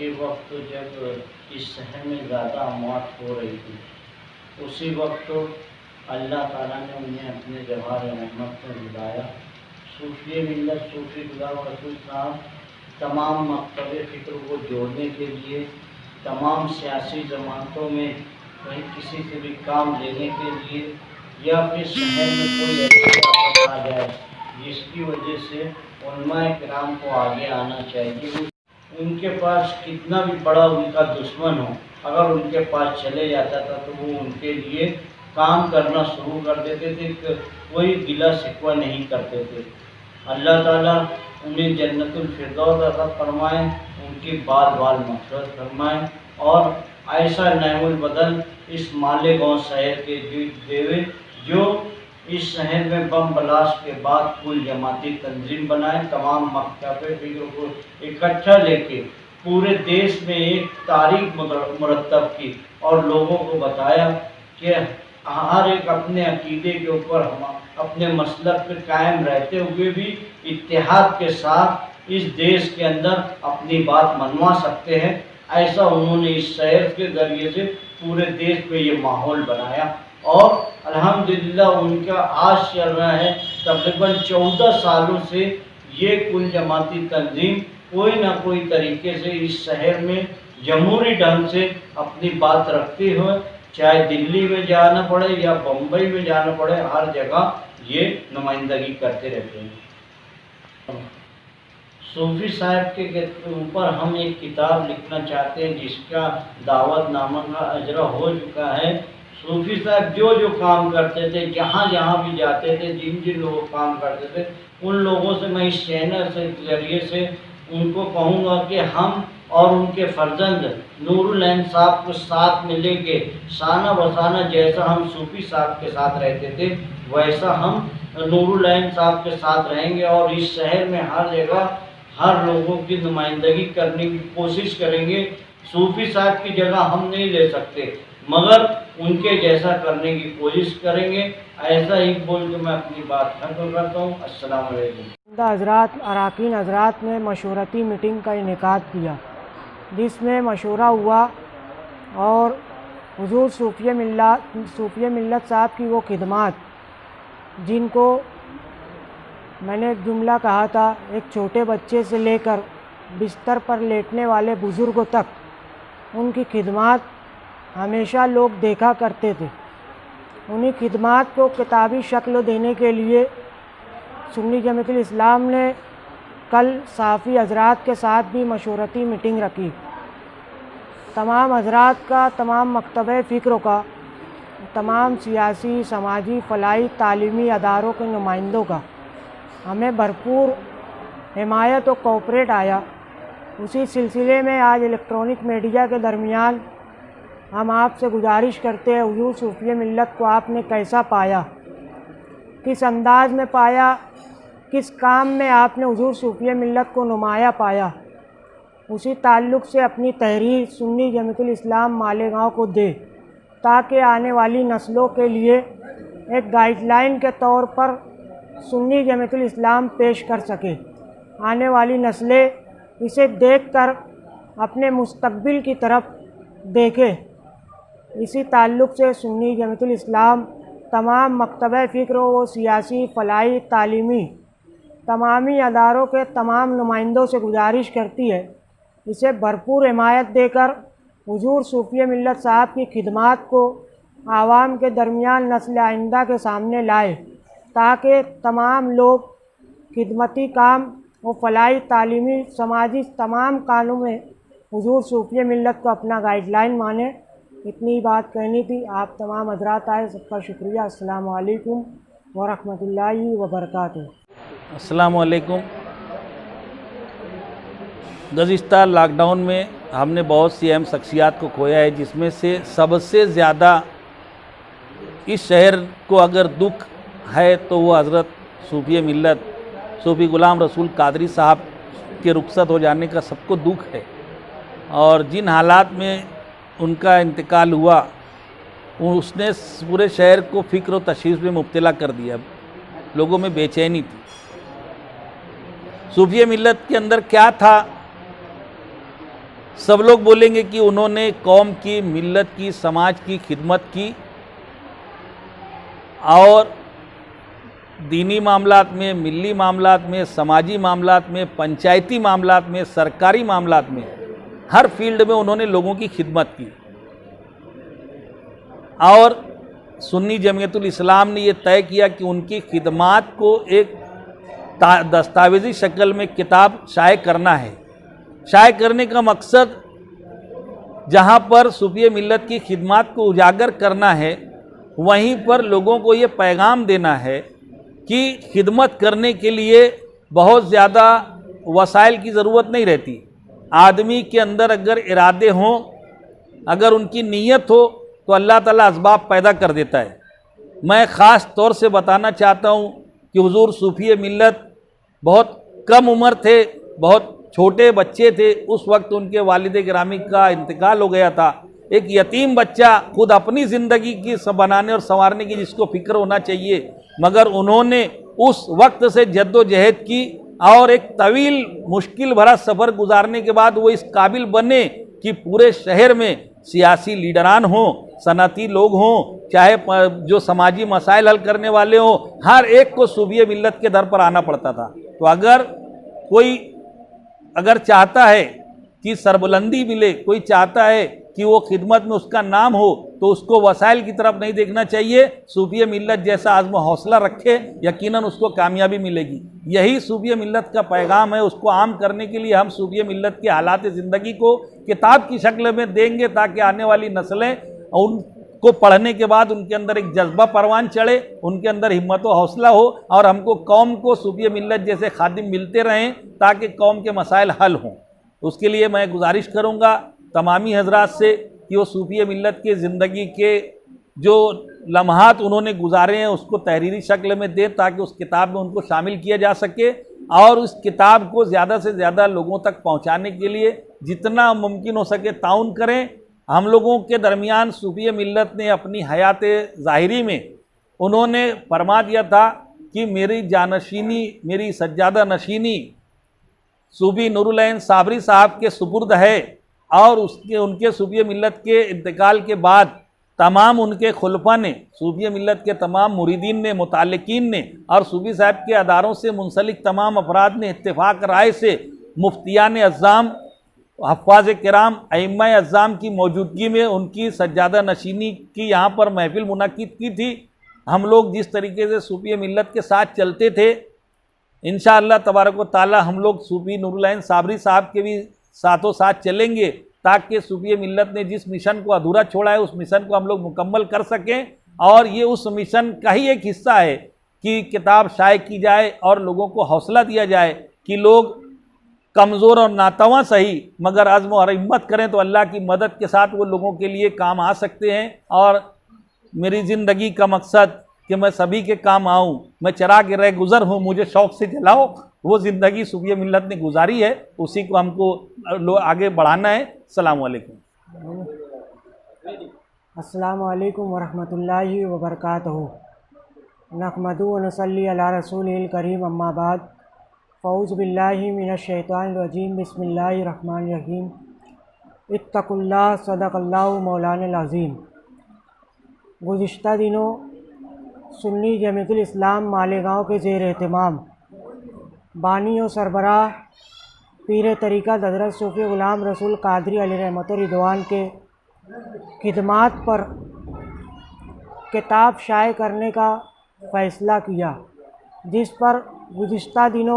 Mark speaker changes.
Speaker 1: کے وقت جب اس شہر میں زیادہ اموات ہو رہی تھی، اسی وقت اللہ تعالیٰ نے انہیں اپنے جوہر رحمت میں بلایا۔ صوفی ملت صوفی غلام رسول صاحب تمام مکتب فکر کو جوڑنے کے لیے، تمام سیاسی جماعتوں میں کہیں کسی سے بھی کام لینے کے لیے، یا پھر شہر میں کوئی ایسی آفت آ جائے جس کی وجہ سے علماء کرام کو آگے آنا چاہیے۔ ان کے پاس کتنا بھی بڑا ان کا دشمن ہو، اگر ان کے پاس چلے جاتا تھا تو وہ ان کے لیے کام کرنا شروع کر دیتے تھے، کوئی گلہ شکوہ نہیں کرتے تھے۔ اللہ تعالیٰ انہیں جنت الفردوس عطا فرمائے، ان کی بال بال مغفرت فرمائے، اور ایسا نعم البدل اس مالیگاؤں شہر کے دیوے جو اس شہر میں بم بلاسٹ کے بعد کل جماعتی تنظیم بنائے، تمام مکتب فکر کو اکٹھا لے کے پورے دیش میں ایک تاریخ مرتب کی، اور لوگوں کو بتایا کہ ہر ایک اپنے عقیدے کے اوپر اپنے مسلک پہ قائم رہتے ہوئے بھی اتحاد کے ساتھ اس دیش کے اندر اپنی بات منوا سکتے ہیں۔ ایسا انہوں نے اس شہر کے ذریعے سے پورے دیش میں یہ ماحول بنایا، اور الحمدللہ ان کا آج چل رہا ہے تقریباً 14 سالوں سے یہ کل جماعتی تنظیم کوئی نہ کوئی طریقے سے اس شہر میں جمہوری ڈھنگ سے اپنی بات رکھتے ہوئے، چاہے دلی میں جانا پڑے یا بمبئی میں جانا پڑے، ہر جگہ یہ نمائندگی کرتے رہتے ہیں۔ صوفی صاحب کے اوپر ہم ایک کتاب لکھنا چاہتے ہیں جس کا دعوت نامہ کا اجرا ہو چکا ہے۔ صوفی صاحب جو جو کام کرتے تھے، جہاں جہاں بھی جاتے تھے، جن جن لوگ کام کرتے تھے، ان لوگوں سے میں اس چینل سے ذریعے سے ان کو کہوں گا کہ ہم اور ان کے فرزند نور العین صاحب کو ساتھ میں لے کے شانہ بشانہ جیسا ہم صوفی صاحب کے ساتھ رہتے تھے ویسا ہم نور العین صاحب کے ساتھ رہیں گے، اور اس شہر میں ہر جگہ ہر لوگوں کی نمائندگی کرنے کی کوشش کریں گے۔ صوفی صاحب کی جگہ ہم نہیں لے سکتے، مگر ان کے جیسا کرنے کی کوشش کریں گے۔ ایسا ہی بول کے میں اپنی بات ختم کرتا ہوں۔ السلام علیکم۔
Speaker 2: حضرات، اراکین حضرات نے مشورتی میٹنگ کا انعقاد کیا، جس میں مشورہ ہوا، اور حضور صوفی ملت صاحب کی وہ خدمات جن کو میں نے ایک جملہ کہا تھا، ایک چھوٹے بچے سے لے کر بستر پر لیٹنے والے بزرگوں تک ان کی خدمات ہمیشہ لوگ دیکھا کرتے تھے۔ انہی خدمات کو کتابی شکل دینے کے لیے سنی جماعت الاسلام نے کل صحافی حضرات کے ساتھ بھی مشورتی میٹنگ رکھی۔ تمام حضرات کا، تمام مکتب فکر کا، تمام سیاسی، سماجی، فلاحی، تعلیمی اداروں کے نمائندوں کا ہمیں بھرپور حمایت و کوپریٹ آیا۔ اسی سلسلے میں آج الیکٹرانک میڈیا کے درمیان ہم آپ سے گزارش کرتے ہیں، حضور صوفی ملت کو آپ نے کیسا پایا، کس انداز میں پایا، کس کام میں آپ نے حضور صوفی ملت کو نمایاں پایا، اسی تعلق سے اپنی تحریر سنی جماعت الاسلام مالیگاؤں کو دے، تاکہ آنے والی نسلوں کے لیے ایک گائیڈ لائن کے طور پر سنی جماعت الاسلام پیش کر سکے۔ آنے والی نسلیں اسے دیکھ کر اپنے مستقبل کی طرف دیکھیں۔ اسی تعلق سے سنی جماعت الاسلام تمام مکتب فکر و سیاسی، فلاحی، تعلیمی تمامی اداروں کے تمام نمائندوں سے گزارش کرتی ہے، اسے بھرپور حمایت دے کر حضور صوفی ملت صاحب کی خدمات کو عوام کے درمیان نسل آئندہ کے سامنے لائے، تاکہ تمام لوگ خدمتی کام و فلاحی، تعلیمی، سماجی تمام کاموں میں حضور صوفی ملت کو اپنا گائیڈ لائن مانیں۔ اتنی بات کہنی تھی۔ آپ تمام حضرات آئے، سب کا شکریہ۔ السلام علیکم ورحمۃ اللہ وبرکاتہ۔
Speaker 3: السلام علیکم۔ گزشتہ لاک ڈاؤن میں ہم نے بہت سی اہم شخصیات کو کھویا ہے، جس میں سے سب سے زیادہ اس شہر کو اگر دکھ ہے تو وہ حضرت صوفی ملت صوفی غلام رسول قادری صاحب کے رخصت ہو جانے کا سب کو دکھ ہے، اور جن حالات میں ان کا انتقال ہوا اس نے پورے شہر کو فکر و تشویش میں مبتلا کر دیا، لوگوں میں بے چینی تھی۔ صوفی ملت کے اندر کیا تھا सब लोग बोलेंगे कि उन्होंने कौम की, मिल्लत की, समाज की खिदमत की और दीनी मामलात में, मिली मामलात में, समाजी मामलात में, पंचायती मामलात में, सरकारी मामलात में, हर फील्ड में उन्होंने लोगों की खिदमत की। और सुन्नी जमीयतुल इस्लाम ने ये तय किया कि उनकी खिदमात को एक दस्तावेजी शक्ल में किताब शाये करना है। शाये करने का मकसद जहाँ पर सूफी मिल्लत की खिदमात को उजागर करना है, वहीं पर लोगों को ये पैगाम देना है कि खिदमत करने के लिए बहुत ज़्यादा वसाइल की ज़रूरत नहीं रहती। आदमी के अंदर अगर इरादे हों, अगर उनकी नीयत हो, तो अल्लाह ताला असबाब पैदा कर देता है। मैं ख़ास तौर से बताना चाहता हूँ कि हुजूर सूफी मिल्लत बहुत कम उम्र थे, बहुत छोटे बच्चे थे। उस वक्त उनके वालिद गिरामी का इंतकाल हो गया था। एक यतीम बच्चा खुद अपनी ज़िंदगी की बनाने और संवारने की जिसको फ़िक्र होना चाहिए, मगर उन्होंने उस वक्त से जद्दोजहद की और एक तवील मुश्किल भरा सफ़र गुजारने के बाद वो इस काबिल बने कि पूरे शहर में सियासी लीडरान हों, सनती लोग हों, चाहे जो समाजी मसाइल हल करने वाले हों, हर एक को सूफी मिल्लत के दर पर आना पड़ता था। तो अगर कोई चाहता है कि सरबुलंदी मिले, कोई चाहता है कि वो खिदमत में उसका नाम हो, तो उसको वसाइल की तरफ नहीं देखना चाहिए। सूफी मिल्लत जैसा आज़म हौसला रखे, यकीनन उसको कामयाबी मिलेगी। यही सूफी मिल्लत का पैगाम है। उसको आम करने के लिए हम सूफी मिल्लत के हालात ज़िंदगी को किताब की शक्ल में देंगे, ताकि आने वाली नस्लें उनको पढ़ने के बाद उनके अंदर एक जज्बा परवान चढ़े, उनके अंदर हिम्मत व हौसला हो, और हमको कौम को सूफी मिल्लत जैसे खादिम मिलते रहें ताकि कौम के मसाइल हल हों। उसके लिए मैं गुजारिश करूँगा तमामी हजरात से कि वो सूफी मिल्लत के ज़िंदगी के जो लम्हात उन्होंने गुजारे हैं उसको तहरीरी शक्ल में दें, ताकि उस किताब में उनको शामिल किया जा सके, और उस किताब को ज़्यादा से ज़्यादा लोगों तक पहुंचाने के लिए जितना मुमकिन हो सके ताउन करें। हम लोगों के दरमियान सूफी मिल्लत ने अपनी हयात ज़ाहिरी में उन्होंने फरमा दिया था कि मेरी जानशीनी, मेरी सज्जादा नशीनी सूफी नूरुल ऐन साबरी साहब के सुपुर्द है, और उनके सूफी मिल्लत के इंतकाल के बाद तमाम उनके खुलफा ने, सूफी मिल्लत के तमाम मुरीदीन ने, मुतालिकीन ने और सूफी साहब के अदारों से मुंसलिक तमाम अफराद ने इत्तेफाक राय से मुफ्तियान अज़्ज़ाम, हफ़ाज़ किराम, अइम्मा अज़्ज़ाम की मौजूदगी में उनकी सज्जादा नशीनी की यहाँ पर महफिल मुनक़्क़िद की थी। हम लोग जिस तरीके से सूफी मिल्लत के साथ चलते थे, इंशाअल्लाह तबारक व तआला हम लोग सूफी नूरुल ऐन साबरी साहब के भी साथों साथ चलेंगे, ताकि सूफी मिल्लत ने जिस मिशन को अधूरा छोड़ा है उस मिशन को हम लोग मुकम्मल कर सकें। और ये उस मिशन का ही एक हिस्सा है कि किताब शाये की जाए और लोगों को हौसला दिया जाए कि लोग कमज़ोर और नातवा सही मगर अज़्म और हिम्मत करें तो अल्लाह की मदद के साथ वो लोगों के लिए काम आ सकते हैं। और मेरी ज़िंदगी का मकसद कि मैं सभी के काम आऊँ, मैं चिराग रह गुज़र हूँ, मुझे शौक़ से जलाओ, वो ज़िंदगी सूफी मिल्लत ने गुजारी है, उसी को हमको आगे बढ़ाना है। अस्सलामु अलैकुम।
Speaker 2: अस्सलामु अलैकुम वरहमतुल्लाहि वबरकातुहू। नहमदु व नसल्ली अला रसूलिल करीम, अम्मा बाद, फ़ऊज़ु बिल्लाहि मिनश शैतानिर रजीम, बिस्मिल्लाहिर रहमानिर रहीम। इत्तक़ुल्लाह, सदक़ल्लाहु मौलाना अज़ीम। गुज़िश्ता दिनों सुन्नी जमीयतुल इस्लाम मालेगांव के ज़ेर एहतमाम बानी और सरबराह पीर तरीक़त हज़रत सूफ़ी ग़ुलाम रसूल क़ादरी अलैहि रहमत व रिदवान के खिदमात पर किताब शाये करने का फ़ैसला किया, जिस पर गुज़िश्ता दिनों